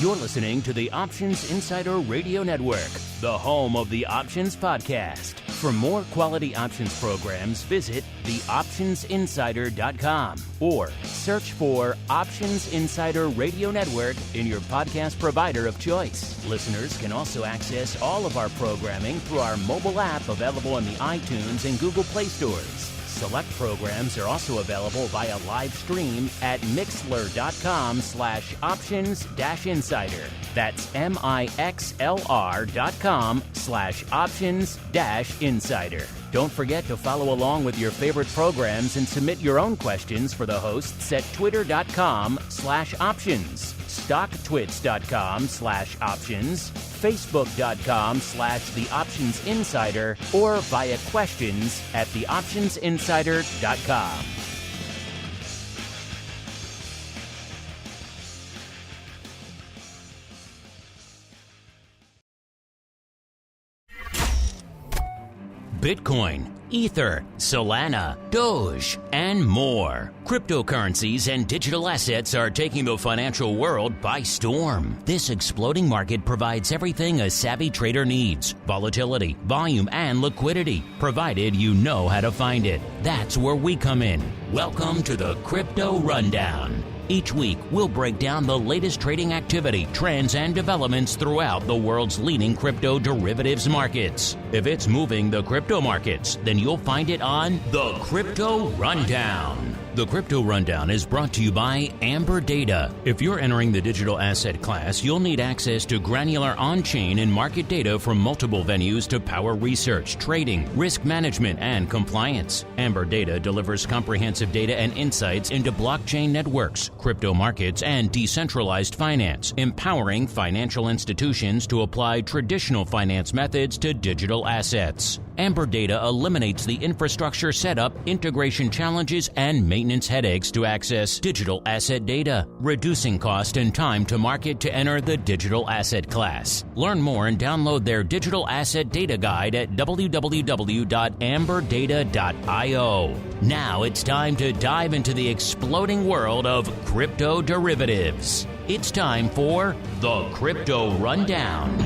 You're listening to the Options Insider Radio Network, the home of the Options Podcast. For more quality options programs, visit theoptionsinsider.com or search for Options Insider Radio Network in your podcast provider of choice. Listeners can also access all of our programming through our mobile app available in the iTunes and Google Play stores. Select programs are also available via live stream at mixlr.com/options-insider. That's mixlr.com/options-insider. Don't forget to follow along with your favorite programs and submit your own questions for the hosts at twitter.com/options, stocktwits.com/options, facebook.com/theoptionsinsider, or via questions at theoptionsinsider.com. Bitcoin, Ether, Solana, Doge, and more. Cryptocurrencies and digital assets are taking the financial world by storm. This exploding market provides everything a savvy trader needs: volatility, volume, and liquidity, provided you know how to find it. That's where we come in. Welcome to the Crypto Rundown. Each week, we'll break down the latest trading activity, trends, and developments throughout the world's leading crypto derivatives markets. If it's moving the crypto markets, then you'll find it on the Crypto Rundown. The Crypto Rundown is brought to you by Amberdata. If you're entering the digital asset class, you'll need access to granular on-chain and market data from multiple venues to power research, trading, risk management, and compliance. Amberdata delivers comprehensive data and insights into blockchain networks, crypto markets, and decentralized finance, empowering financial institutions to apply traditional finance methods to digital assets. Amberdata eliminates the infrastructure setup, integration challenges, and maintenance headaches to access digital asset data, reducing cost and time to market to enter the digital asset class. Learn more and download their digital asset data guide at www.amberdata.io. Now it's time to dive into the exploding world of crypto derivatives. It's time for the Crypto Rundown.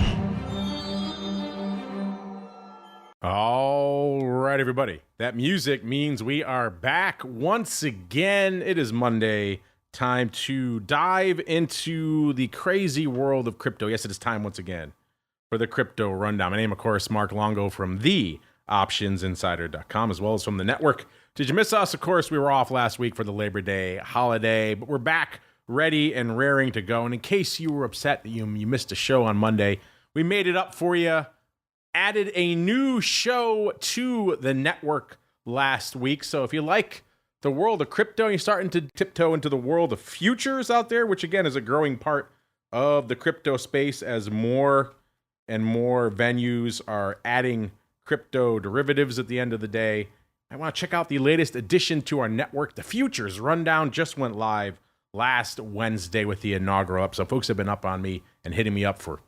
All right, everybody. That music means we are back once again. It is Monday. Time to dive into the crazy world of crypto. Yes, it is time once again for the Crypto Rundown. My name, of course, Mark Longo from theoptionsinsider.com, as well as from the network. Did you miss us? Of course, we were off last week for the Labor Day holiday, but we're back ready and raring to go. And in case you were upset that you missed a show on Monday, we made it up for you. Added a new show to the network last week. So if you like the world of crypto, you're starting to tiptoe into the world of futures out there, which again is a growing part of the crypto space as more and more venues are adding crypto derivatives at the end of the day. I want to check out the latest addition to our network. The Futures Rundown just went live last Wednesday with the inaugural episode. Folks have been up on me and hitting me up for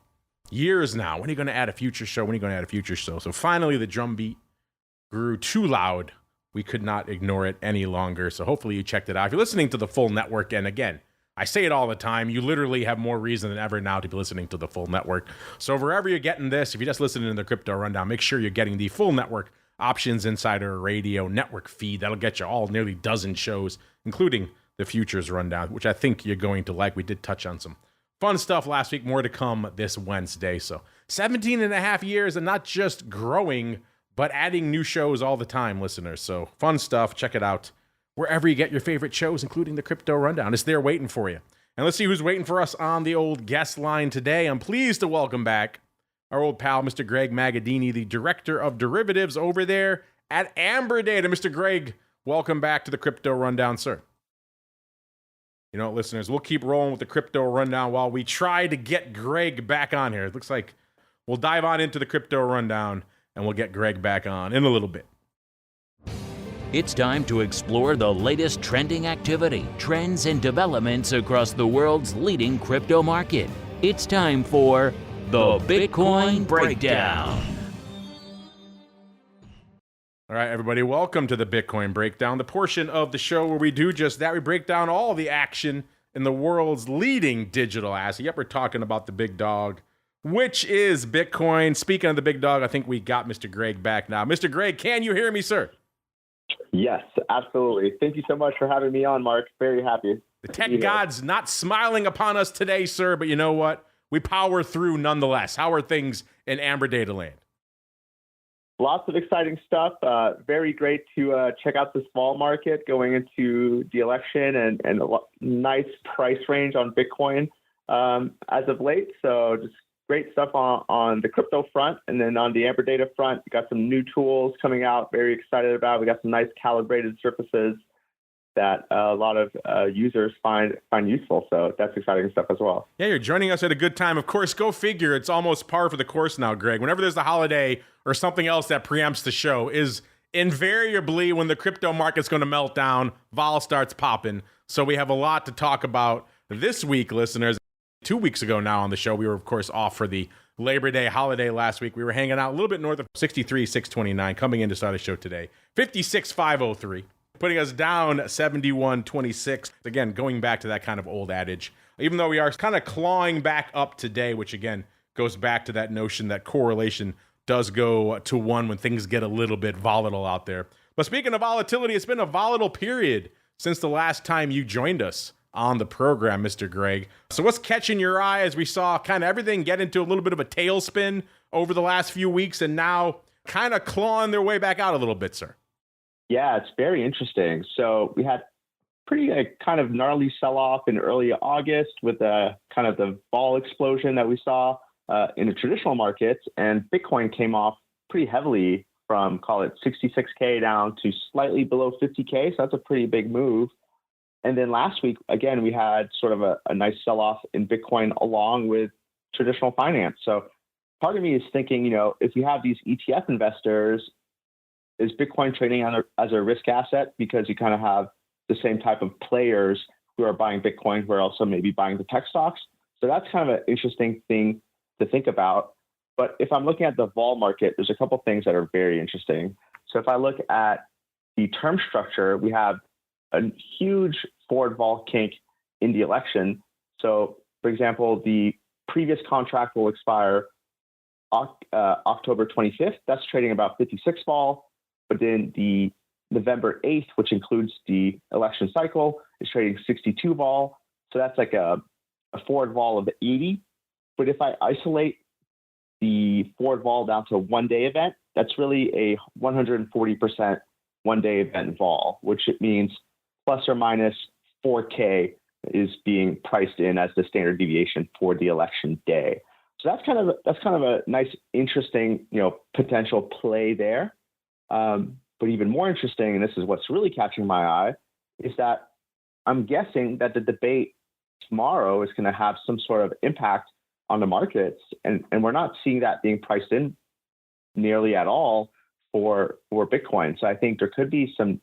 years now. When are you going to add a future show? When are you going to add a future show? So finally, the drumbeat grew too loud. We could not ignore it any longer. So hopefully you checked it out. If you're listening to the full network, and again, I say it all the time, you literally have more reason than ever now to be listening to the full network. So wherever you're getting this, if you're just listening to the Crypto Rundown, make sure you're getting the full network Options Insider Radio network feed. That'll get you all nearly dozen shows, including the Futures Rundown, which I think you're going to like. We did touch on some fun stuff last week, more to come this Wednesday. So 17 and a half years and not just growing, but adding new shows all the time, listeners. So fun stuff. Check it out wherever you get your favorite shows, including the Crypto Rundown. It's there waiting for you. And let's see who's waiting for us on the old guest line today. I'm pleased to welcome back our old pal, Mr. Greg Magadini, the Director of Derivatives over there at Amberdata. Mr. Greg, welcome back to the Crypto Rundown, sir. You know, listeners, we'll keep rolling with the Crypto Rundown while we try to get Greg back on here. It looks like we'll dive on into the Crypto Rundown and we'll get Greg back on in a little bit. It's time to explore the latest trending activity, trends, and developments across the world's leading crypto market. It's time for the Bitcoin Breakdown. All right, everybody, welcome to the Bitcoin Breakdown, the portion of the show where we do just that. We break down all the action in the world's leading digital asset. Yep, we're talking about the big dog, which is Bitcoin. Speaking of the big dog, I think we got Mr. Greg back now. Mr. Greg, can you hear me, sir? Yes, absolutely. Thank you so much for having me on, Mark. Very happy. The tech god's not smiling upon us today, sir, but you know what? We power through nonetheless. How are things in Amberdata land? Lots of exciting stuff. Very great to check out this fall market going into the election and a nice price range on Bitcoin as of late. So just great stuff on the crypto front. And then on the Amberdata front, we got some new tools coming out. Very excited about. We got some nice calibrated surfaces that a lot of users find useful. So that's exciting stuff as well. Yeah, you're joining us at a good time. Of course, go figure. It's almost par for the course now, Greg. Whenever there's a holiday or something else that preempts the show is invariably when the crypto market's going to melt down, vol starts popping. So we have a lot to talk about this week, listeners. 2 weeks ago now on the show, we were, of course, off for the Labor Day holiday last week. We were hanging out a little bit north of 63,629, coming in to start the show today. 56,503. Putting us down 71.26. Again, going back to that kind of old adage. Even though we are kind of clawing back up today, which again goes back to that notion that correlation does go to one when things get a little bit volatile out there. But speaking of volatility, it's been a volatile period since the last time you joined us on the program, Mr. Greg. So what's catching your eye as we saw kind of everything get into a little bit of a tailspin over the last few weeks and now kind of clawing their way back out a little bit, sir? Yeah, it's very interesting. So we had pretty kind of gnarly sell-off in early August with kind of the vol explosion that we saw in the traditional markets, and Bitcoin came off pretty heavily from, call it 66K down to slightly below 50K. So that's a pretty big move. And then last week, again, we had sort of a nice sell-off in Bitcoin along with traditional finance. So part of me is thinking, if you have these ETF investors, is Bitcoin trading as a risk asset because you kind of have the same type of players who are buying Bitcoin who are also maybe buying the tech stocks? So that's kind of an interesting thing to think about. But if I'm looking at the vol market, there's a couple things that are very interesting. So if I look at the term structure, we have a huge forward vol kink in the election. So for example, the previous contract will expire October 25th. That's trading about 56 vol. But then the November 8th, which includes the election cycle, is trading 62 vol. So that's like a forward vol of 80. But if I isolate the forward vol down to a one-day event, that's really a 140% one-day event vol, which it means plus or minus 4K is being priced in as the standard deviation for the election day. So that's kind of a nice, interesting, potential play there. But even more interesting, and this is what's really catching my eye, is that I'm guessing that the debate tomorrow is going to have some sort of impact on the markets, and we're not seeing that being priced in nearly at all for Bitcoin. So I think there could be some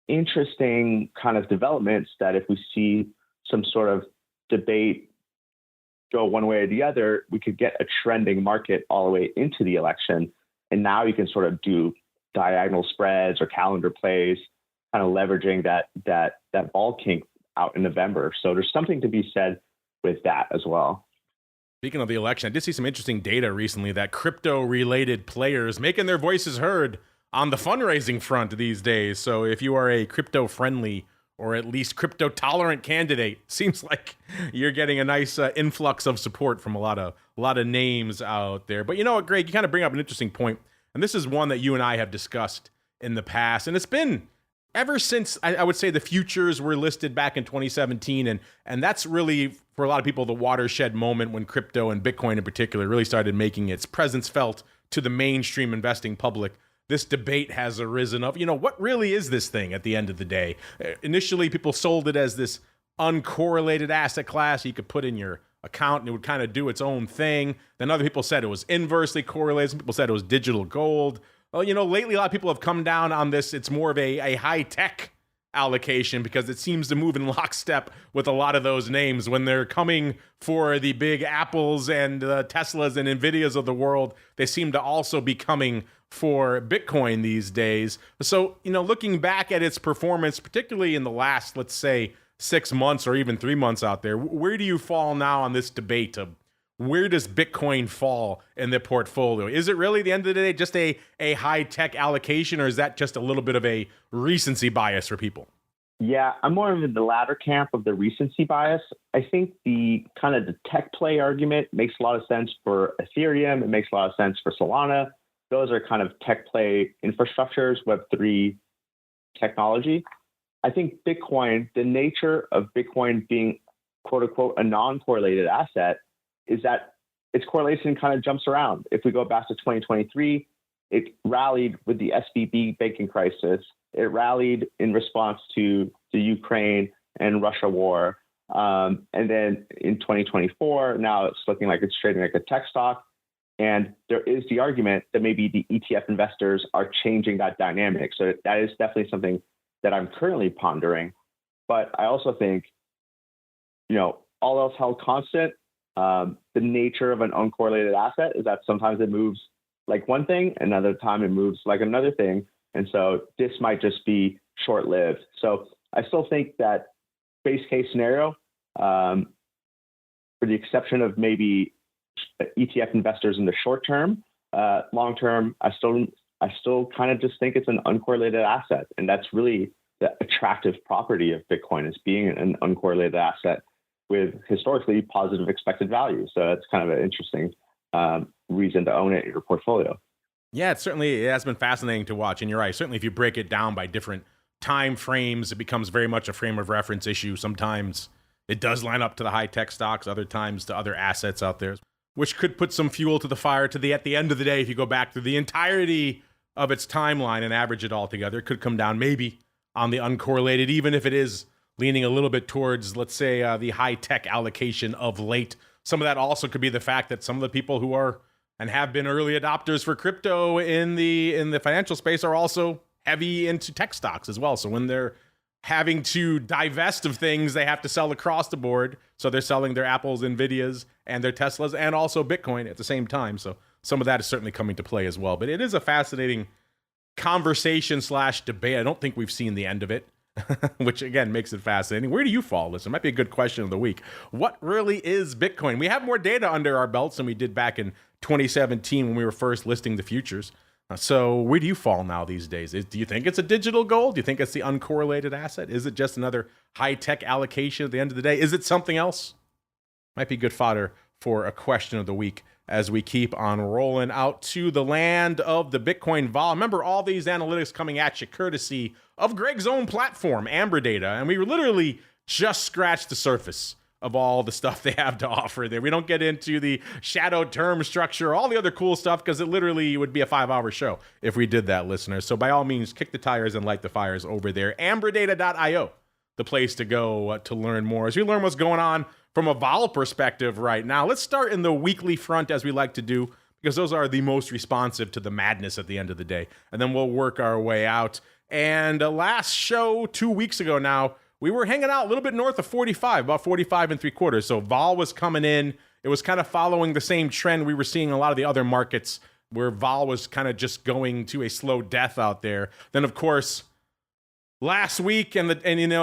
interesting kind of developments that if we see some sort of debate go one way or the other, we could get a trending market all the way into the election. And now you can sort of do diagonal spreads or calendar plays, kind of leveraging that vol kink out in November. So there's something to be said with that as well. Speaking of the election, I did see some interesting data recently that crypto-related players making their voices heard on the fundraising front these days. So if you are a crypto-friendly or at least crypto-tolerant candidate, seems like you're getting a nice influx of support from a lot of names out there. But you know what, Greg, you kind of bring up an interesting point. And this is one that you and I have discussed in the past. And it's been ever since, I would say, the futures were listed back in 2017. And that's really, for a lot of people, the watershed moment when crypto and Bitcoin in particular really started making its presence felt to the mainstream investing public. This debate has arisen of, what really is this thing at the end of the day? Initially, people sold it as this uncorrelated asset class you could put in your account and it would kind of do its own thing. Then other people said it was inversely correlated. Some people said it was digital gold. Well, lately a lot of people have come down on this. It's more of a high-tech allocation because it seems to move in lockstep with a lot of those names. When they're coming for the big Apples and Teslas and Nvidias of the world, they seem to also be coming for Bitcoin these days. So, looking back at its performance, particularly in the last, let's say, 6 months or even 3 months out there. Where do you fall now on this debate of where does Bitcoin fall in the portfolio? Is it really, at the end of the day, just a high-tech allocation, or is that just a little bit of a recency bias for people? Yeah, I'm more in the latter camp of the recency bias. I think the kind of the tech play argument makes a lot of sense for Ethereum. It makes a lot of sense for Solana. Those are kind of tech play infrastructures, Web3 technology. I think Bitcoin, the nature of Bitcoin being quote unquote a non-correlated asset is that its correlation kind of jumps around. If we go back to 2023, it rallied with the SVB banking crisis. It rallied in response to the Ukraine and Russia war. And then in 2024, now it's looking like it's trading like a tech stock. And there is the argument that maybe the ETF investors are changing that dynamic. So that is definitely something that I'm currently pondering. But I also think, all else held constant, the nature of an uncorrelated asset is that sometimes it moves like one thing, another time it moves like another thing. And so this might just be short-lived. So I still think that base case scenario, for the exception of maybe ETF investors in the short term, long term, I still kind of just think it's an uncorrelated asset. And that's really the attractive property of Bitcoin, is being an uncorrelated asset with historically positive expected value. So that's kind of an interesting reason to own it in your portfolio. Yeah, it has been fascinating to watch. And you're right. Certainly, if you break it down by different time frames, it becomes very much a frame of reference issue. Sometimes it does line up to the high-tech stocks, other times to other assets out there, which could put some fuel to the fire at the end of the day. If you go back through the entirety of its timeline and average it all together, it could come down maybe on the uncorrelated, even if it is leaning a little bit towards, let's say, the high-tech allocation of late. Some of that also could be the fact that some of the people who are and have been early adopters for crypto in the financial space are also heavy into tech stocks as well. So when they're having to divest of things, they have to sell across the board. So they're selling their Apples, Nvidias, and their Teslas, and also Bitcoin at the same time. So some of that is certainly coming to play as well. But it is a fascinating conversation / debate. I don't think we've seen the end of it, which again makes it fascinating. Where do you fall? Listen, might be a good question of the week. What really is Bitcoin? We have more data under our belts than we did back in 2017 when we were first listing the futures. So where do you fall now these days? Do you think it's a digital gold? Do you think it's the uncorrelated asset? Is it just another high-tech allocation at the end of the day? Is it something else? Might be good fodder for a question of the week as we keep on rolling out to the land of the Bitcoin vol. Remember, all these analytics coming at you courtesy of Greg's own platform, Amberdata, and we literally just scratched the surface of all the stuff they have to offer there. We don't get into the shadow term structure, all the other cool stuff, because it literally would be a 5-hour show if we did that, listeners. So by all means, kick the tires and light the fires over there. Amberdata.io, the place to go to learn more as we learn what's going on from a vol perspective right now. Let's start in the weekly front, as we like to do, because those are the most responsive to the madness at the end of the day. And then we'll work our way out. And last show, 2 weeks ago now, we were hanging out a little bit north of 45, about 45 3/4. So vol was coming in. It was kind of following the same trend we were seeing in a lot of the other markets, where vol was kind of just going to a slow death out there. Then, of course, last week and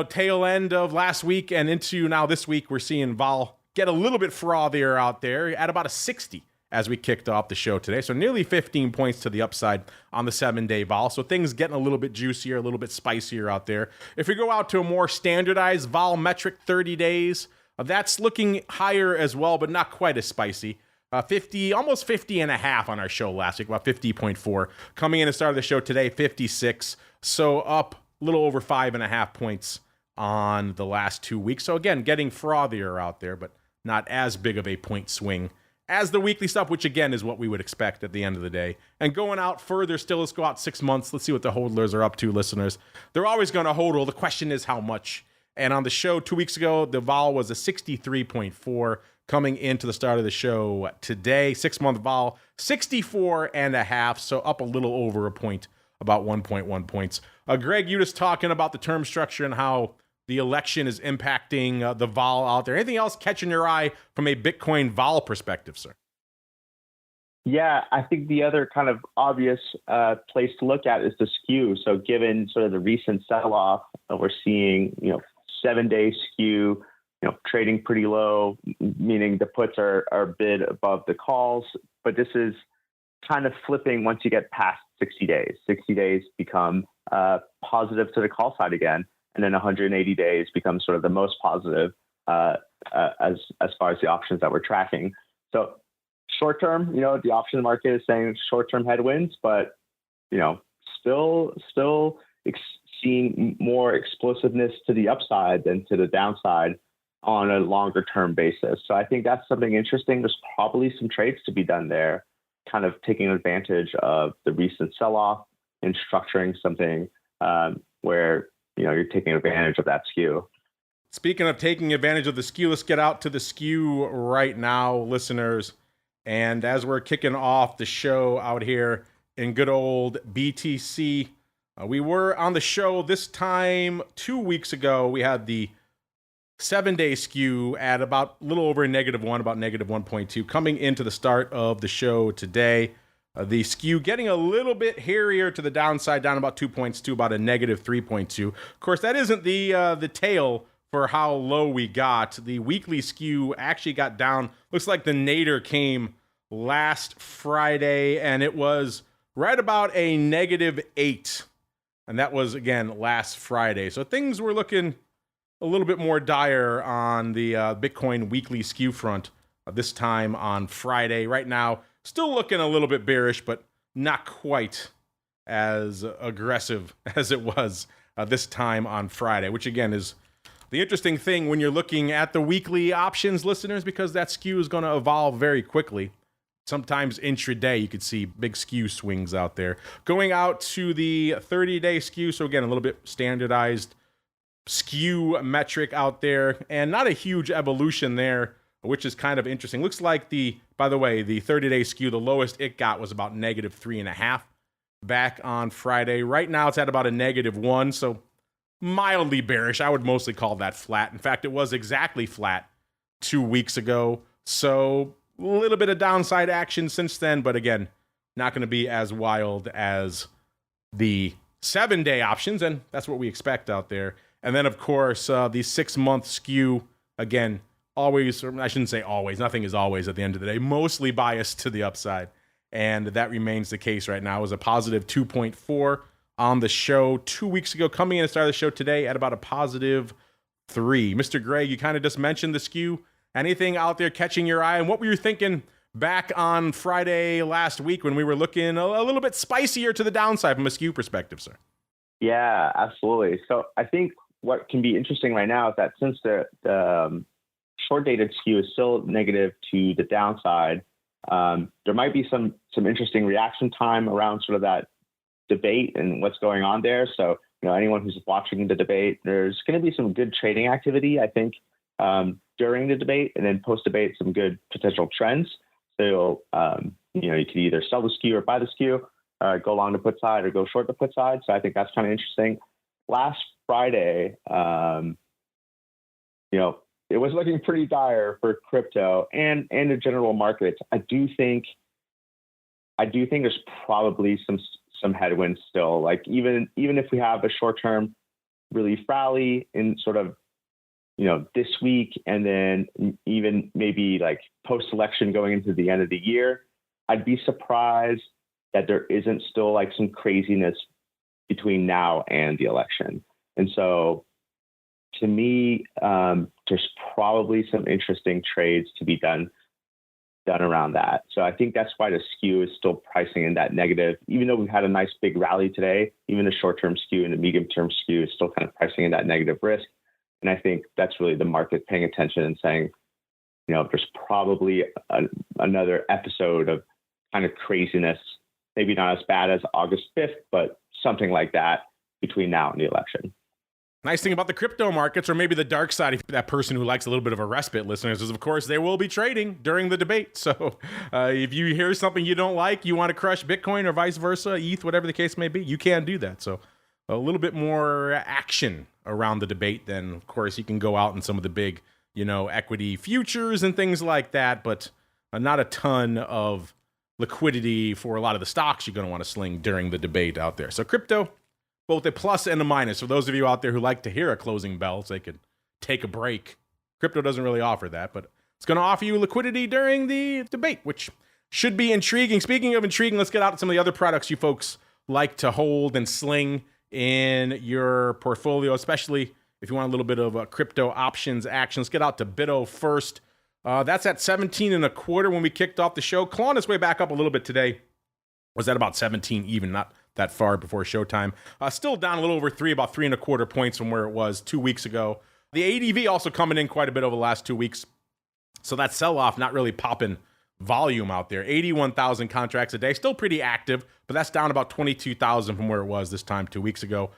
tail end of last week and into now this week, we're seeing vol get a little bit frothier out there at about a 60 as we kicked off the show today. So nearly 15 points to the upside on the 7-day vol. So things getting a little bit juicier, a little bit spicier out there. If we go out to a more standardized vol metric, 30 days, that's looking higher as well, but not quite as spicy. 50, almost 50 and a half on our show last week, about 50.4. Coming in at the start of the show today, 56. So up a little over 5.5 points on the last 2 weeks. So again, getting frothier out there, but not as big of a point swing as the weekly stuff, which again is what we would expect at the end of the day. And going out further still, let's go out 6 months. Let's see what the hodlers are up to, listeners. They're always going to hodl. The question is how much. And on the show 2 weeks ago, the vol was a 63.4. Coming into the start of the show today, 6-month vol, 64.5. So up a little over a point, about 1.1 points. Greg, you just talking about the term structure and how the election is impacting the vol out there. Anything else catching your eye from a Bitcoin vol perspective, sir? Yeah, I think the other kind of obvious place to look at is the skew. So given sort of the recent sell-off, we're seeing, 7-day skew, trading pretty low, meaning the puts are bid above the calls. But this is kind of flipping once you get past 60 days. 60 days become positive to the call side again, and then 180 days becomes sort of the most positive as far as the options that we're tracking. So short term, the option market is saying short term headwinds, but still seeing more explosiveness to the upside than to the downside on a longer term basis. So I think that's something interesting. There's probably some trades to be done there, kind of taking advantage of the recent sell-off and structuring something where you're taking advantage of that skew. Speaking of taking advantage of the skew, let's get out to the skew right now, listeners. And as we're kicking off the show out here in good old BTC, we were on the show this time 2 weeks ago. We had the 7-day skew at about a little over -1, about -1.2, coming into the start of the show today. The skew getting a little bit hairier to the downside, down about 2 points to about a -3.2. Of course, that isn't the tail for how low we got. The weekly skew actually got down. Looks like the nadir came last Friday, and it was right about a -8. And that was, again, last Friday. So things were looking a little bit more dire on the Bitcoin weekly skew front this time on Friday. Right now, still looking a little bit bearish, but not quite as aggressive as it was this time on Friday, which again is the interesting thing when you're looking at the weekly options, listeners, because that skew is going to evolve very quickly. Sometimes intraday, you could see big skew swings out there. Going out to the 30-day skew, so again, a little bit standardized skew metric out there, and not a huge evolution there, which is kind of interesting. Looks like by the way, the 30-day skew, the lowest it got was about -3.5 back on Friday. Right now, it's at about a -1, so mildly bearish. I would mostly call that flat. In fact, it was exactly flat 2 weeks ago. So a little bit of downside action since then, but again, not going to be as wild as the 7-day options, and that's what we expect out there. And then, of course, the 6-month skew, again, always, or I shouldn't say always, nothing is always at the end of the day, mostly biased to the upside. And that remains the case right now. It was a positive 2.4 on the show 2 weeks ago, coming in and started the show today at about a positive 3. Mr. Greg, you kind of just mentioned the skew. Anything out there catching your eye? And what were you thinking back on Friday last week when we were looking a little bit spicier to the downside from a skew perspective, sir? Yeah, absolutely. So I think what can be interesting right now is that since the short-dated skew is still negative to the downside, there might be some interesting reaction time around sort of that debate and what's going on there. So, anyone who's watching the debate, there's going to be some good trading activity, I think, during the debate, and then post-debate, some good potential trends. So, you could either sell the skew or buy the skew, go long the put side or go short the put side. So I think that's kind of interesting. Last Friday, it was looking pretty dire for crypto and the general markets. I do think there's probably some headwinds still. Like even if we have a short-term relief rally in sort of this week, and then even maybe like post-election going into the end of the year, I'd be surprised that there isn't still like some craziness between now and the election. And so to me, there's probably some interesting trades to be done around that. So I think that's why the skew is still pricing in that negative. Even though we've had a nice big rally today, even the short-term skew and the medium-term skew is still kind of pricing in that negative risk. And I think that's really the market paying attention and saying, there's probably another episode of kind of craziness, maybe not as bad as August 5th, but something like that between now and the election. Nice thing about the crypto markets, or maybe the dark side, if that person who likes a little bit of a respite, listeners, is of course they will be trading during the debate. So if you hear something you don't like, you want to crush Bitcoin or vice versa, ETH, whatever the case may be, you can do that. So a little bit more action around the debate, then of course you can go out in some of the big, equity futures and things like that, but not a ton of liquidity for a lot of the stocks you're going to want to sling during the debate out there. So crypto, both a plus and a minus. For those of you out there who like to hear a closing bell, so they could take a break. Crypto doesn't really offer that, but it's going to offer you liquidity during the debate, which should be intriguing. Speaking of intriguing, let's get out to some of the other products you folks like to hold and sling in your portfolio, especially if you want a little bit of crypto options action. Let's get out to BITO first. That's at 17 and a quarter when we kicked off the show. Clawing its way back up a little bit today. Was at about 17 even, not that far before showtime. Still down a little over 3, about 3 and a quarter points from where it was 2 weeks ago. The ADV also coming in quite a bit over the last 2 weeks. So that sell-off not really popping volume out there. 81,000 contracts a day, still pretty active, but that's down about 22,000 from where it was this time 2 weeks ago.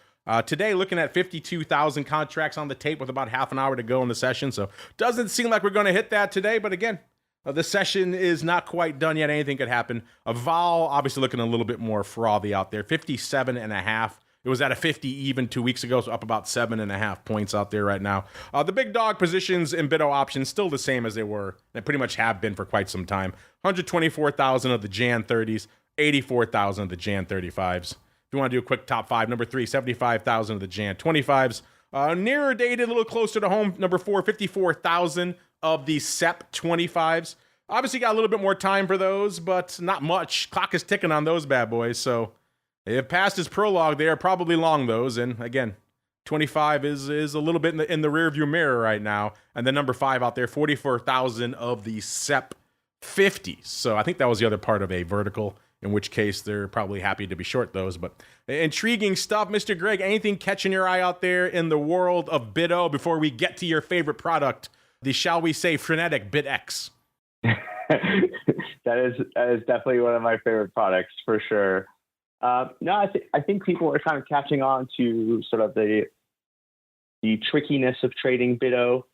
Today, looking at 52,000 contracts on the tape with about half an hour to go in the session. So doesn't seem like we're going to hit that today, but again, the session is not quite done yet. Anything could happen. Vol obviously looking a little bit more frothy out there. 57.5. It was at a 50 even 2 weeks ago, so up about 7.5 points out there right now. The big dog positions in BITO options still the same as they were. They pretty much have been for quite some time. 124,000 of the Jan 30s, 84,000 of the Jan 35s. If you want to do a quick top 5, number 3, 75,000 of the Jan 25s. Nearer dated, a little closer to home, number 4, 54,000 of the SEP 25s. Obviously got a little bit more time for those, but not much. Clock is ticking on those bad boys, so if past his prologue, they are probably long those. And again, 25 is a little bit in the rearview mirror right now. And then number 5 out there, 44,000 of the SEP 50s. So I think that was the other part of a vertical, in which case they're probably happy to be short those. But intriguing stuff. Mr. Greg, anything catching your eye out there in the world of BITO before we get to your favorite product, the, shall we say, frenetic BITX? That is definitely one of my favorite products for sure. No, I think people are kind of catching on to sort of the trickiness of trading BITO.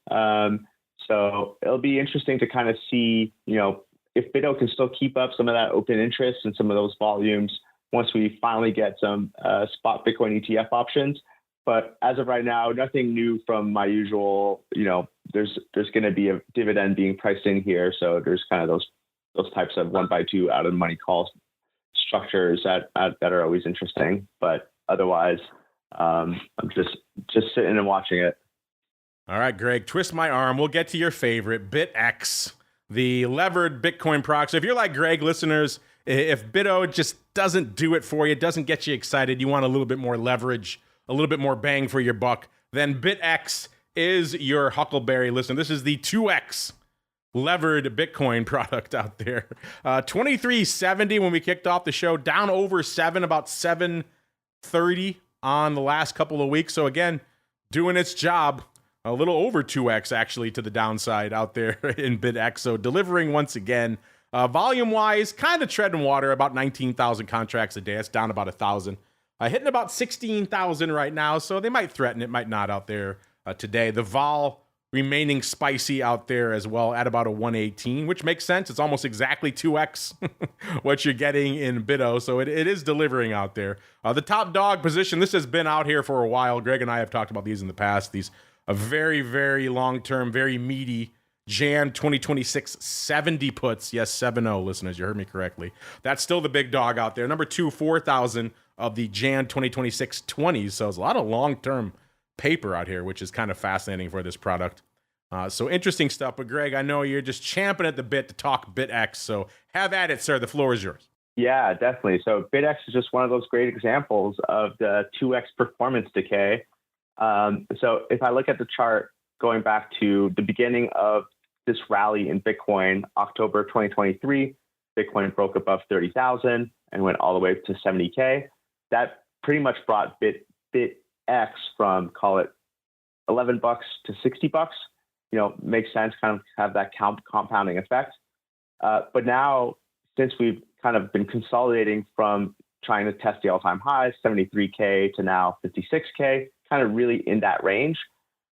So it'll be interesting to kind of see, if BITO can still keep up some of that open interest and some of those volumes once we finally get some spot Bitcoin ETF options. But as of right now, nothing new from my usual, there's going to be a dividend being priced in here. So there's kind of those types of 1x2 out of the money calls structures that are always interesting. But otherwise, I'm just sitting and watching it. All right, Greg, twist my arm. We'll get to your favorite, BITX, the levered Bitcoin proxy. So if you're like Greg, listeners, if BITO just doesn't do it for you, doesn't get you excited, you want a little bit more leverage, a little bit more bang for your buck, then BITX is your huckleberry. Listen, this is the 2X levered Bitcoin product out there. 2370 when we kicked off the show, down over 7, about 730 on the last couple of weeks. So again, doing its job. A little over 2X actually to the downside out there in BITX. So delivering once again. Volume-wise, kind of treading water, about 19,000 contracts a day. That's down about 1,000. Hitting about 16,000 right now, so they might threaten it, might not out there today. The vol remaining spicy out there as well at about a 118, which makes sense. It's almost exactly 2X what you're getting in BITO, so it is delivering out there. The top dog position, this has been out here for a while. Greg and I have talked about these in the past. These a very, very long-term, very meaty Jan 2026 70 puts. Yes, 7-0, listeners. You heard me correctly. That's still the big dog out there. Number 2, 4,000 of the Jan 2026 20s. So it's a lot of long-term paper out here, which is kind of fascinating for this product. So interesting stuff. But Greg, I know you're just champing at the bit to talk BITX. So have at it, sir. The floor is yours. Yeah, definitely. So BITX is just one of those great examples of the 2X performance decay. So if I look at the chart going back to the beginning of this rally in Bitcoin, October 2023, Bitcoin broke above 30,000 and went all the way to 70K. That pretty much brought BITX from, call it $11 to $60. Makes sense, kind of have that compounding effect. But now, since we've kind of been consolidating from trying to test the all-time highs, 73K to now 56K, kind of really in that range.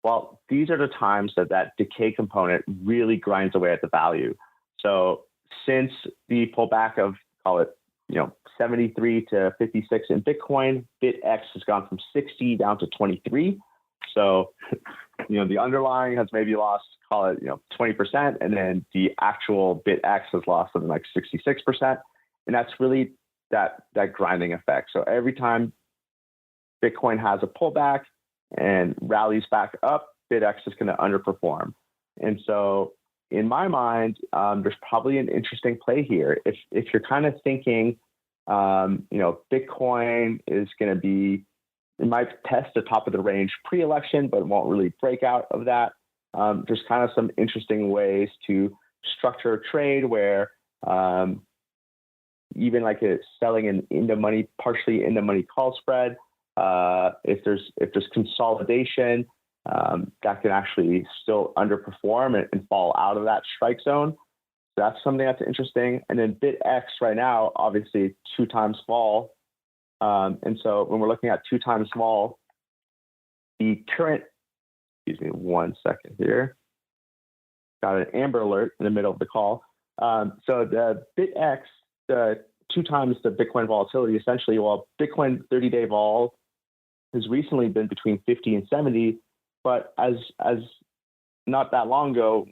Well, these are the times that decay component really grinds away at the value. So since the pullback of, call it, 73 to 56 in Bitcoin, BITX has gone from 60 down to 23. So, the underlying has maybe lost, call it, 20%, and then the actual BITX has lost something like 66%. And that's really that grinding effect. So every time Bitcoin has a pullback and rallies back up, BITX is going to underperform. And so in my mind, there's probably an interesting play here. If you're kind of thinking, Bitcoin is going to be, it might test the top of the range pre-election, but it won't really break out of that. There's kind of some interesting ways to structure a trade where even like it's selling an partially in the money call spread. If there's consolidation, that can actually still underperform and fall out of that strike zone. So that's something that's interesting. And then BITX right now, obviously 2 times vol. And so when we're looking at 2 times vol, the current, excuse me, 1 second here. Got an Amber Alert in the middle of the call. So the BITX, the 2 times the Bitcoin volatility, essentially, while Bitcoin 30-day vol has recently been between 50 and 70, but as not that long ago,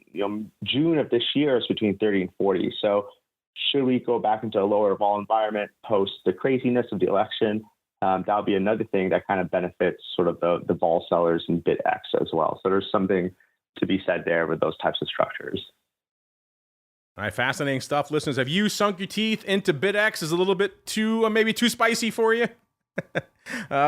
June of this year is between 30 and 40. So should we go back into a lower vol environment post the craziness of the election, that'll be another thing that kind of benefits sort of the vol sellers in BITX as well. So there's something to be said there with those types of structures. All right, fascinating stuff. Listeners, have you sunk your teeth into BITX? Is a little bit too, maybe too spicy for you?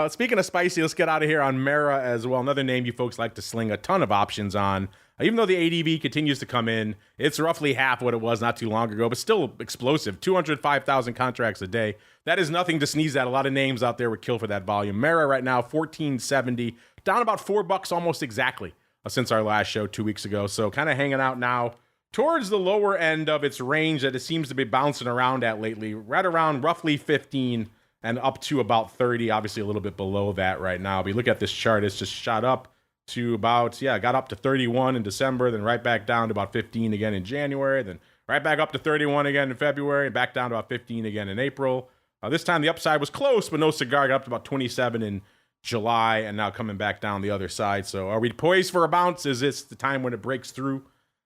Speaking of spicy, let's get out of here on Mara as well. Another name you folks like to sling a ton of options on. Even though the ADV continues to come in, it's roughly half what it was not too long ago, but still explosive. 205,000 contracts a day. That is nothing to sneeze at. A lot of names out there would kill for that volume. Mara right now, 1470, down about $4 almost exactly since our last show 2 weeks ago. So kind of hanging out now towards the lower end of its range that it seems to be bouncing around at lately, right around roughly 15 and up to about 30, obviously a little bit below that right now. But you look at this chart, it's just shot up to about, got up to 31 in December, then right back down to about 15 again in January, then right back up to 31 again in February, and back down to about 15 again in April. This time the upside was close, but no cigar, got up to about 27 in July, and now coming back down the other side. So are we poised for a bounce? Is this the time when it breaks through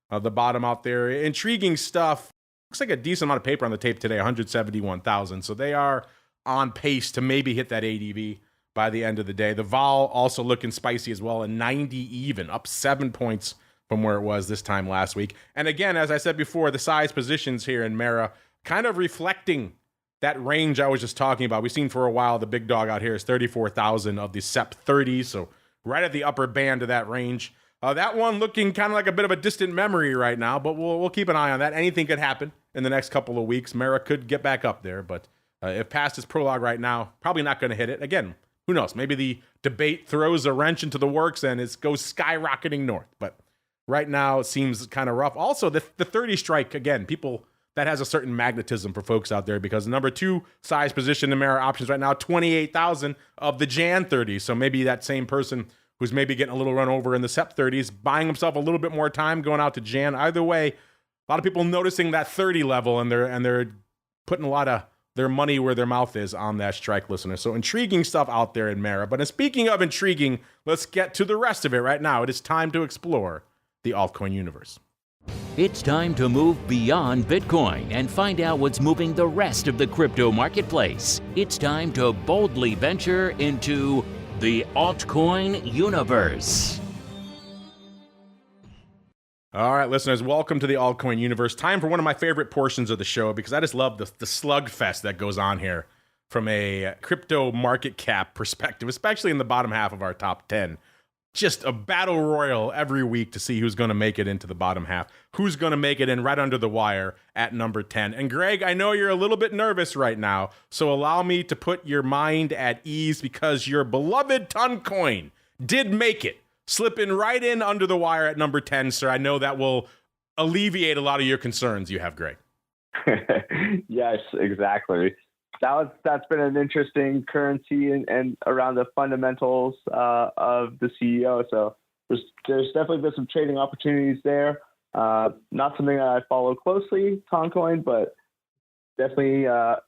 the bottom out there? Intriguing stuff. Looks like a decent amount of paper on the tape today, 171,000. So they are on pace to maybe hit that ADV by the end of the day. The vol also looking spicy as well, and 90 even, up 7 points from where it was this time last week. And again, as I said before, the size positions here in Mara kind of reflecting that range I was just talking about. We've seen for a while the big dog out here is 34,000 of the SEP 30, so right at the upper band of that range. That one looking kind of like a bit of a distant memory right now, but we'll keep an eye on that. Anything could happen in the next couple of weeks. Mara could get back up there, but if past its prologue right now, probably not going to hit it. Again, who knows? Maybe the debate throws a wrench into the works and it goes skyrocketing north. But right now, it seems kind of rough. Also, the 30 strike, again, that has a certain magnetism for folks out there because the number 2 size position in Mara options right now, 28,000 of the Jan 30. So maybe that same person who's maybe getting a little run over in the SEP 30s, buying himself a little bit more time going out to Jan. Either way, a lot of people noticing that 30 level and they're putting a lot of their money where their mouth is on that strike, listener. So intriguing stuff out there in Mara. But speaking of intriguing, let's get to the rest of it right now. It is time to explore the altcoin universe. It's time to move beyond Bitcoin and find out what's moving the rest of the crypto marketplace. It's time to boldly venture into the altcoin universe. All right, listeners, welcome to the altcoin universe. Time for one of my favorite portions of the show because I just love the slugfest that goes on here from a crypto market cap perspective, especially in the bottom half of our top 10. Just a battle royal every week to see who's going to make it into the bottom half, who's going to make it in right under the wire at number 10. And Greg, I know you're a little bit nervous right now, so allow me to put your mind at ease because your beloved Toncoin did make it. Slipping right in under the wire at number 10, sir. I know that will alleviate a lot of your concerns you have, Greg. Yes, exactly. That's been an interesting currency and around the fundamentals of the CEO. So there's definitely been some trading opportunities there. Not something that I follow closely, Toncoin, but definitely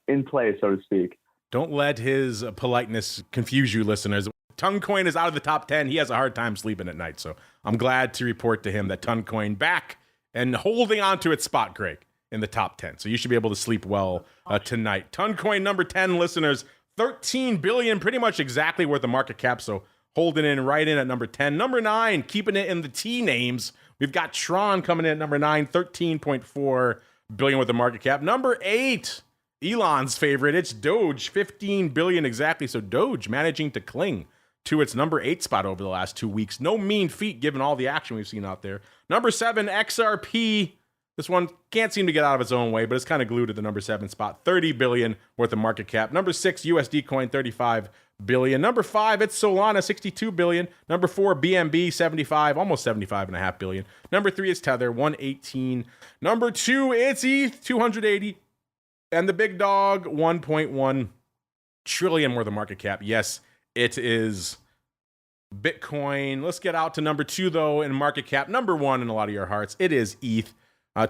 in play, so to speak. Don't let his politeness confuse you, listeners. Toncoin is out of the top 10. He has a hard time sleeping at night. So I'm glad to report to him that Toncoin back and holding on to its spot, Greg, in the top 10. So you should be able to sleep well tonight. Toncoin number 10, listeners, 13 billion, pretty much exactly worth the market cap. So holding in right in at number 10. Number 9, keeping it in the T names. We've got Tron coming in at number 9, 13.4 billion with the market cap. Number 8, Elon's favorite, it's Doge, 15 billion exactly. So Doge managing to cling to its number 8 spot over the last 2 weeks. No mean feat given all the action we've seen out there. Number 7, XRP. This one can't seem to get out of its own way, but it's kind of glued to the number 7 spot. 30 billion worth of market cap. Number 6, USD coin, 35 billion. Number 5, it's Solana, 62 billion. Number 4, BNB, 75, almost 75.5 billion. Number 3 is Tether, 118. Number 2, it's ETH, 280. And the big dog, 1.1 trillion worth of market cap. Yes, it is Bitcoin. Let's get out to number 2, though, in market cap. Number 1 in a lot of your hearts, it is ETH.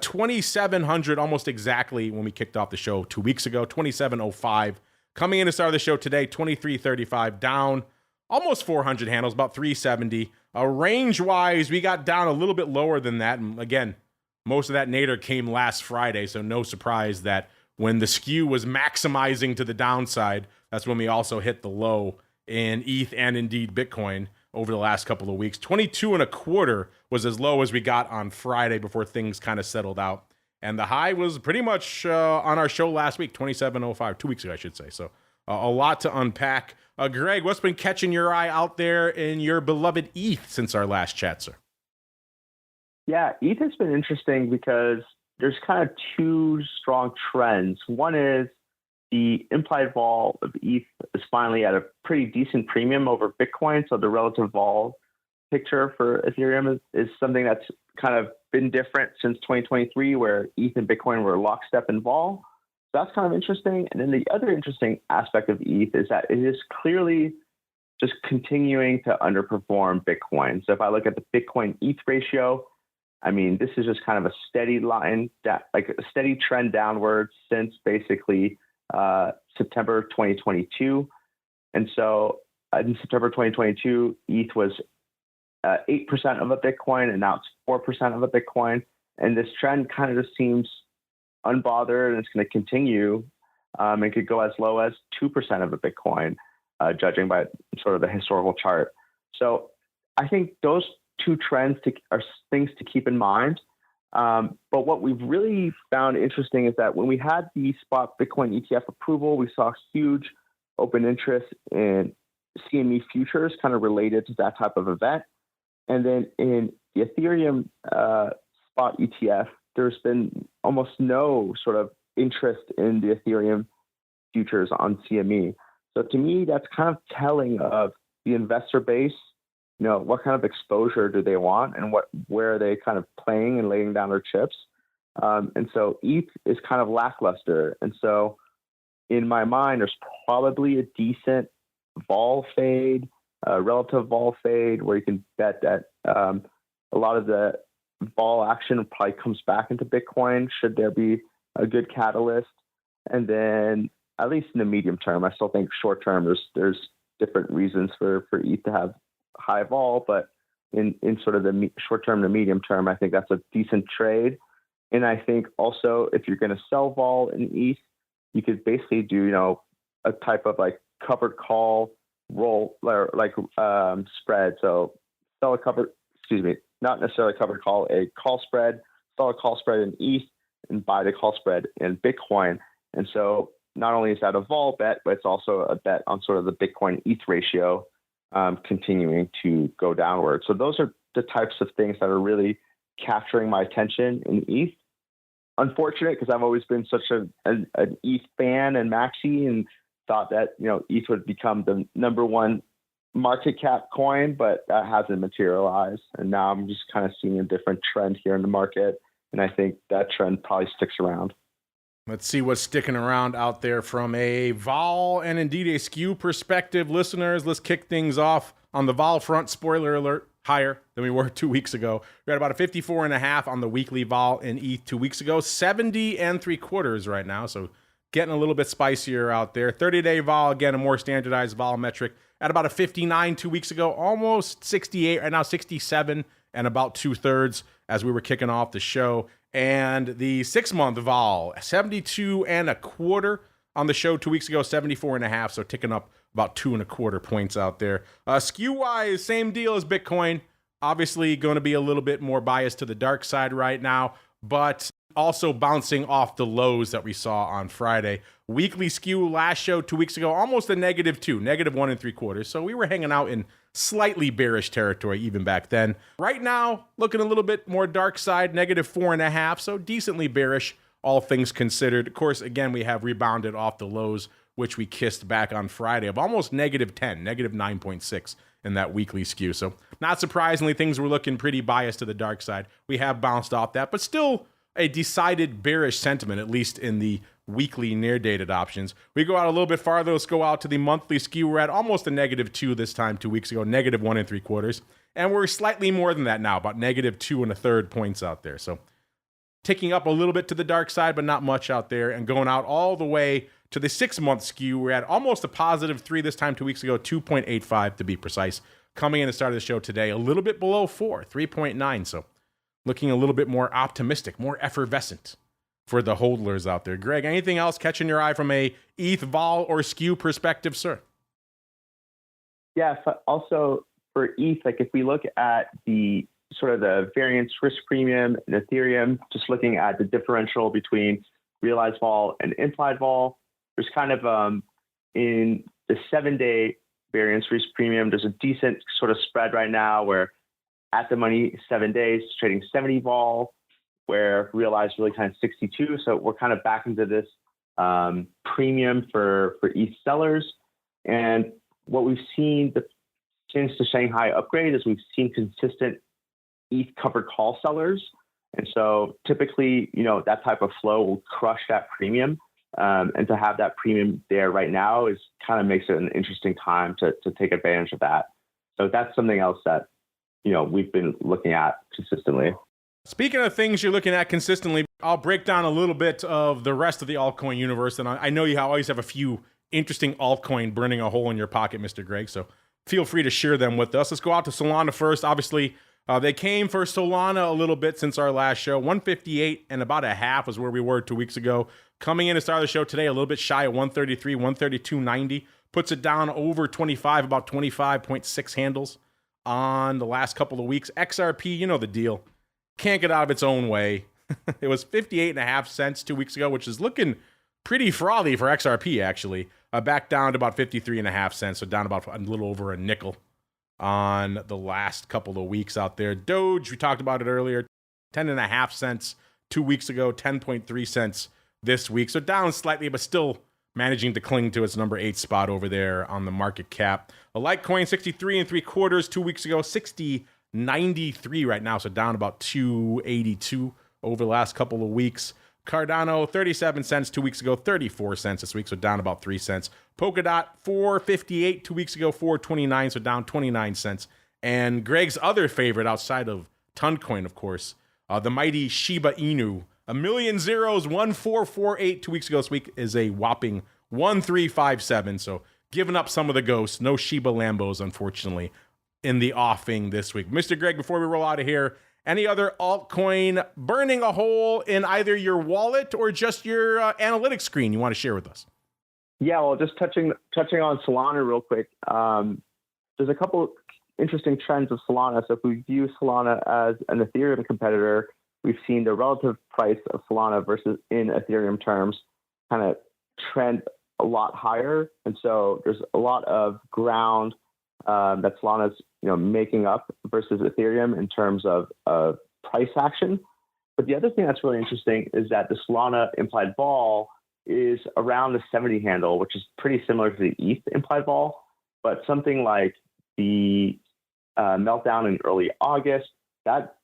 2,700, almost exactly when we kicked off the show 2 weeks ago, 2,705. Coming in to start the show today, 2,335, down almost 400 handles, about 370. Range-wise, we got down a little bit lower than that. And again, most of that nadir came last Friday, so no surprise that when the skew was maximizing to the downside, that's when we also hit the low in ETH and indeed Bitcoin over the last couple of weeks. 22.25 was as low as we got on Friday before things kind of settled out. And the high was pretty much on our show last week, 27.05, 2 weeks ago, I should say. So a lot to unpack. Greg, what's been catching your eye out there in your beloved ETH since our last chat, sir? Yeah, ETH has been interesting because there's kind of two strong trends. One is the implied vol of ETH is finally at a pretty decent premium over Bitcoin. So the relative vol picture for Ethereum is something that's kind of been different since 2023, where ETH and Bitcoin were lockstep in vol. So that's kind of interesting. And then the other interesting aspect of ETH is that it is clearly just continuing to underperform Bitcoin. So if I look at the Bitcoin ETH ratio, I mean, this is just kind of a steady line, like a steady trend downwards since basically September 2022. And so in September 2022, ETH was 8% of a Bitcoin, and now it's 4% of a Bitcoin. And this trend kind of just seems unbothered, and it's going to continue. It could go as low as 2% of a Bitcoin, judging by sort of the historical chart. So I think those two trends are things to keep in mind. But what we've really found interesting is that when we had the spot Bitcoin ETF approval, we saw huge open interest in CME futures kind of related to that type of event. And then in the Ethereum spot ETF, there's been almost no sort of interest in the Ethereum futures on CME. So to me, that's kind of telling of the investor base. You know, what kind of exposure do they want, and where are they kind of playing and laying down their chips? And so ETH is kind of lackluster. And so in my mind, there's probably a decent vol fade, relative vol fade, where you can bet that a lot of the vol action probably comes back into Bitcoin should there be a good catalyst. And then at least in the medium term, I still think short term there's different reasons for ETH to have high vol, but in sort of the short term to medium term, I think that's a decent trade. And I think also if you're going to sell vol in ETH, you could basically do, you know, a type of like covered call roll or like spread. So sell a covered, not necessarily covered call, a call spread, sell a call spread in ETH and buy the call spread in Bitcoin. And so not only is that a vol bet, but it's also a bet on sort of the Bitcoin ETH ratio continuing to go downward. So those are the types of things that are really capturing my attention in ETH. Unfortunate, because I've always been such an ETH fan and maxi, and thought that, you know, ETH would become the number one market cap coin, but that hasn't materialized. And now I'm just kind of seeing a different trend here in the market. And I think that trend probably sticks around. Let's see what's sticking around out there from a vol and indeed a skew perspective. Listeners, let's kick things off on the vol front. Spoiler alert, higher than we were 2 weeks ago. We're at about a 54.5 on the weekly vol in ETH 2 weeks ago. 70.75 right now, so getting a little bit spicier out there. 30-day vol, again, a more standardized vol metric, at about a 59 2 weeks ago, almost 68, right now 67 and about 2/3 as we were kicking off the show. And the 6-month vol, 72.25 on the show 2 weeks ago, 74.5, so ticking up about 2.25 points out there. Skew wise, same deal as Bitcoin. Obviously going to be a little bit more biased to the dark side right now, but also bouncing off the lows that we saw on Friday. Weekly skew last show 2 weeks ago, almost a -2, -1.75. So we were hanging out in slightly bearish territory even back then. Right now, looking a little bit more dark side, -4.5. So decently bearish, all things considered. Of course, again, we have rebounded off the lows, which we kissed back on Friday of almost -10, -9.6 in that weekly skew. So not surprisingly, things were looking pretty biased to the dark side. We have bounced off that, but still a decided bearish sentiment, at least in the weekly near-dated options. We go out a little bit farther. Let's go out to the monthly skew. We're at almost a -2 this time 2 weeks ago, -1.75. And we're slightly more than that now, about -2.33 points out there. So ticking up a little bit to the dark side, but not much out there. And going out all the way to the 6-month skew, we're at almost a +3 this time 2 weeks ago, 2.85 to be precise. Coming in the start of the show today, a little bit below 4, 3.9. So looking a little bit more optimistic, more effervescent for the hodlers out there. Greg, anything else catching your eye from a ETH, vol, or skew perspective, sir? Yeah, also for ETH, like if we look at the sort of the variance risk premium in Ethereum, just looking at the differential between realized vol and implied vol, there's kind of in the 7-day variance risk premium, there's a decent sort of spread right now where at the money 7 days trading 70 vol, where realized really kind of 62. So we're kind of back into this premium for ETH sellers. And what we've seen since the Shanghai upgrade is we've seen consistent ETH covered call sellers. And so typically, that type of flow will crush that premium. And to have that premium there right now is kind of makes it an interesting time to take advantage of that. So that's something else that, we've been looking at consistently. Speaking of things you're looking at consistently, I'll break down a little bit of the rest of the altcoin universe. And I know you always have a few interesting altcoin burning a hole in your pocket, Mr. Greg. So feel free to share them with us. Let's go out to Solana first. Obviously, they came for Solana a little bit since our last show. 158 and about a half was where we were 2 weeks ago. Coming in to start the show today, a little bit shy of 133, 132.90. Puts it down over 25, about 25.6 handles on the last couple of weeks. XRP, you know the deal. Can't get out of its own way. It was 58.5 cents 2 weeks ago, which is looking pretty frothy for XRP, actually. Back down to about 53.5 cents, so down about a little over a nickel on the last couple of weeks out there. Doge, we talked about it earlier, 10.5 cents 2 weeks ago, 10.3 cents this week. So down slightly, but still managing to cling to its number 8 spot over there on the market cap. A Litecoin, 63.75 2 weeks ago, 60.93 right now, so down about 282 over the last couple of weeks. Cardano, 37 cents 2 weeks ago, 34 cents this week, so down about 3 cents. Polkadot, 4.58 2 weeks ago, 4.29, so down 29 cents. And Greg's other favorite outside of Toncoin, of course, the mighty Shiba Inu, a million zeros, 1.448 2 weeks ago. This week is a whopping 1.357. So giving up some of the ghosts. No Shiba Lambos, unfortunately, in the offing this week. Mr. Greg, before we roll out of here, any other altcoin burning a hole in either your wallet or just your analytics screen you want to share with us? Yeah, well, just touching on Solana real quick. There's a couple interesting trends of Solana. So if we view Solana as an Ethereum competitor, we've seen the relative price of Solana versus in Ethereum terms kind of trend a lot higher. And so there's a lot of ground that Solana's making up versus Ethereum in terms of price action. But the other thing that's really interesting is that the Solana implied vol is around the 70 handle, which is pretty similar to the ETH implied vol. But something like the meltdown in early August, that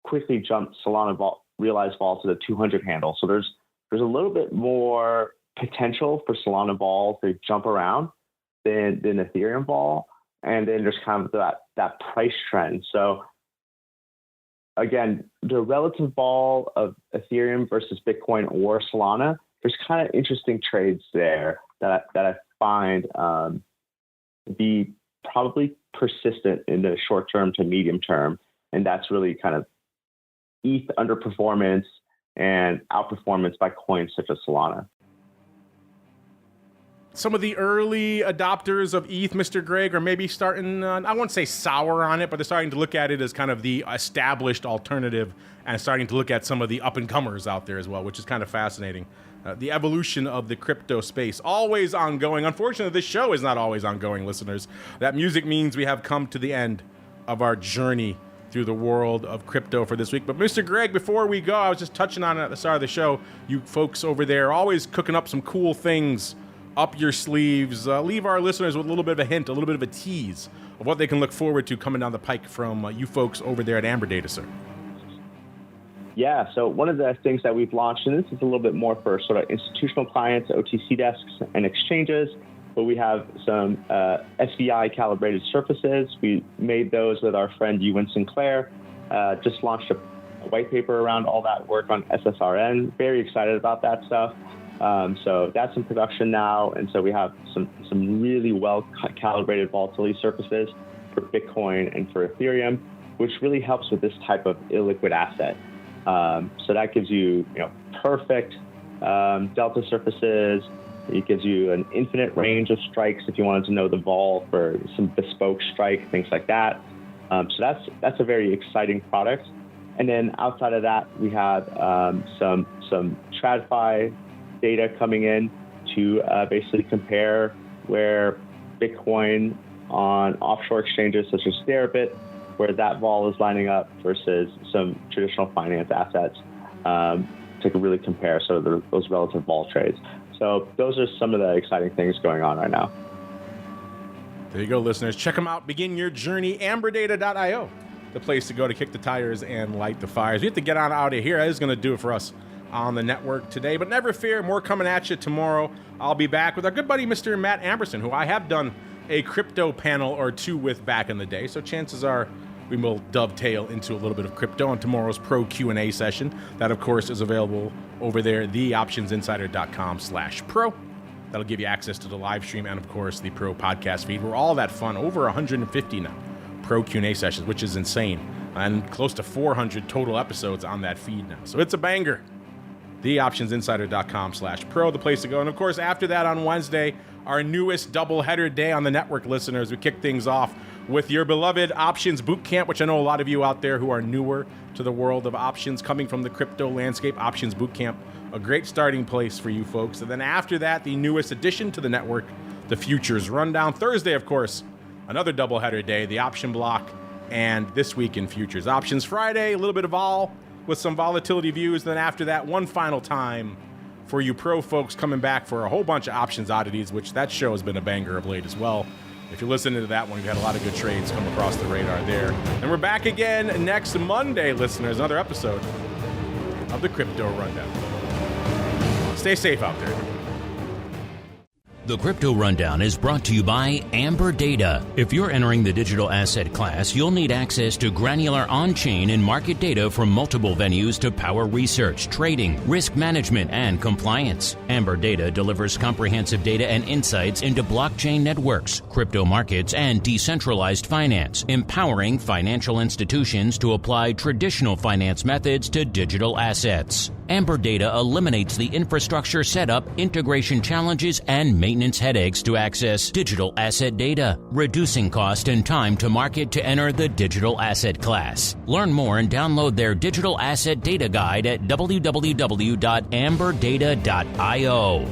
quickly jumped Solana realized vol to the 200 handle. So there's a little bit more potential for Solana vol to jump around than Ethereum vol. And then there's kind of that price trend. So again, the relative vol of Ethereum versus Bitcoin or Solana, there's kind of interesting trades there that I find to be probably persistent in the short term to medium term. And that's really kind of ETH underperformance and outperformance by coins such as Solana. some of the early adopters of ETH, Mr. Greg, are maybe starting, I won't say sour on it, but they're starting to look at it as kind of the established alternative and starting to look at some of the up-and-comers out there as well, which is kind of fascinating. The evolution of the crypto space, always ongoing. Unfortunately, this show is not always ongoing, listeners. That music means we have come to the end of our journey through the world of crypto for this week. But Mr. Greg, before we go, I was just touching on it at the start of the show. You folks over there always cooking up some cool things up your sleeves. Leave our listeners with a little bit of a hint, a little bit of a tease of what they can look forward to coming down the pike from you folks over there at Amberdata, sir. Yeah, so one of the things that we've launched, and this is a little bit more for sort of institutional clients, OTC desks, and exchanges, but we have some SVI calibrated surfaces. We made those with our friend Ewan Sinclair, just launched a white paper around all that work on SSRN. Very excited about that stuff. So that's in production now, and so we have some really well calibrated volatility surfaces for Bitcoin and for Ethereum, which really helps with this type of illiquid asset. So that gives you, perfect delta surfaces. It gives you an infinite range of strikes if you wanted to know the vol for some bespoke strike, things like that. So that's a very exciting product. And then outside of that, we have some TradFi data coming in to basically compare where Bitcoin on offshore exchanges such as Deribit, where that vol is lining up versus some traditional finance assets to really compare sort of those relative vol trades. So those are some of the exciting things going on right now. There you go, listeners. Check them out. Begin your journey. Amberdata.io, the place to go to kick the tires and light the fires. We have to get on out of here. That is going to do it for us on the network today. But never fear, more coming at you tomorrow. I'll be back with our good buddy, Mr. Matt Amberson, who I have done a crypto panel or two with back in the day. So chances are we will dovetail into a little bit of crypto on tomorrow's Pro Q&A session. That, of course, is available over there, theoptionsinsider.com/pro. That'll give you access to the live stream and, of course, the Pro podcast feed. We're all that fun. Over 150 now Pro Q&A sessions, which is insane. And close to 400 total episodes on that feed now. So it's a banger. theoptionsinsider.com/pro, the place to go. And, of course, after that on Wednesday, our newest doubleheader day on the network, listeners, we kick things off with your beloved Options Bootcamp, which I know a lot of you out there who are newer to the world of options coming from the crypto landscape. Options Bootcamp, a great starting place for you folks. And then after that, the newest addition to the network, the Futures Rundown. Thursday, of course, another doubleheader day, the Option Block, and This Week in Futures. Options Friday, a little bit of all with some volatility views. Then after that, one final time for you pro folks coming back for a whole bunch of options oddities, which that show has been a banger of late as well. If you're listening to that one, we've had a lot of good trades come across the radar there. And we're back again next Monday, listeners. Another episode of the Crypto Rundown. Stay safe out there. The Crypto Rundown is brought to you by Amberdata. If you're entering the digital asset class, you'll need access to granular on-chain and market data from multiple venues to power research, trading, risk management, and compliance. Amberdata delivers comprehensive data and insights into blockchain networks, crypto markets, and decentralized finance, empowering financial institutions to apply traditional finance methods to digital assets. Amberdata eliminates the infrastructure setup, integration challenges, and maintenance headaches to access digital asset data, reducing cost and time to market to enter the digital asset class. Learn more and download their digital asset data guide at www.amberdata.io.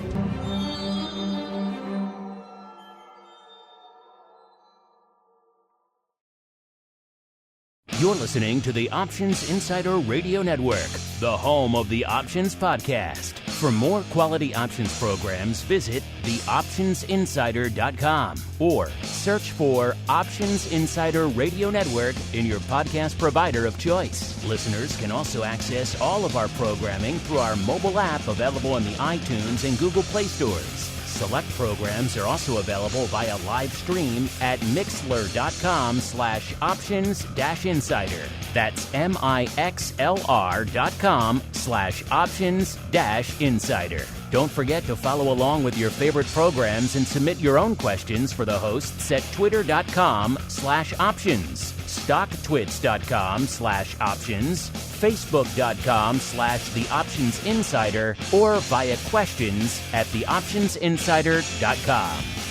You're listening to the Options Insider Radio Network, the home of the Options Podcast. For more quality options programs, visit theoptionsinsider.com or search for Options Insider Radio Network in your podcast provider of choice. Listeners can also access all of our programming through our mobile app available in the iTunes and Google Play stores. Select programs are also available via live stream at mixlr.com/options-insider. That's mixlr.com/options-insider. Don't forget to follow along with your favorite programs and submit your own questions for the hosts at twitter.com/options. StockTwits.com/options, Facebook.com/TheOptionsInsider, or via questions@TheOptionsInsider.com.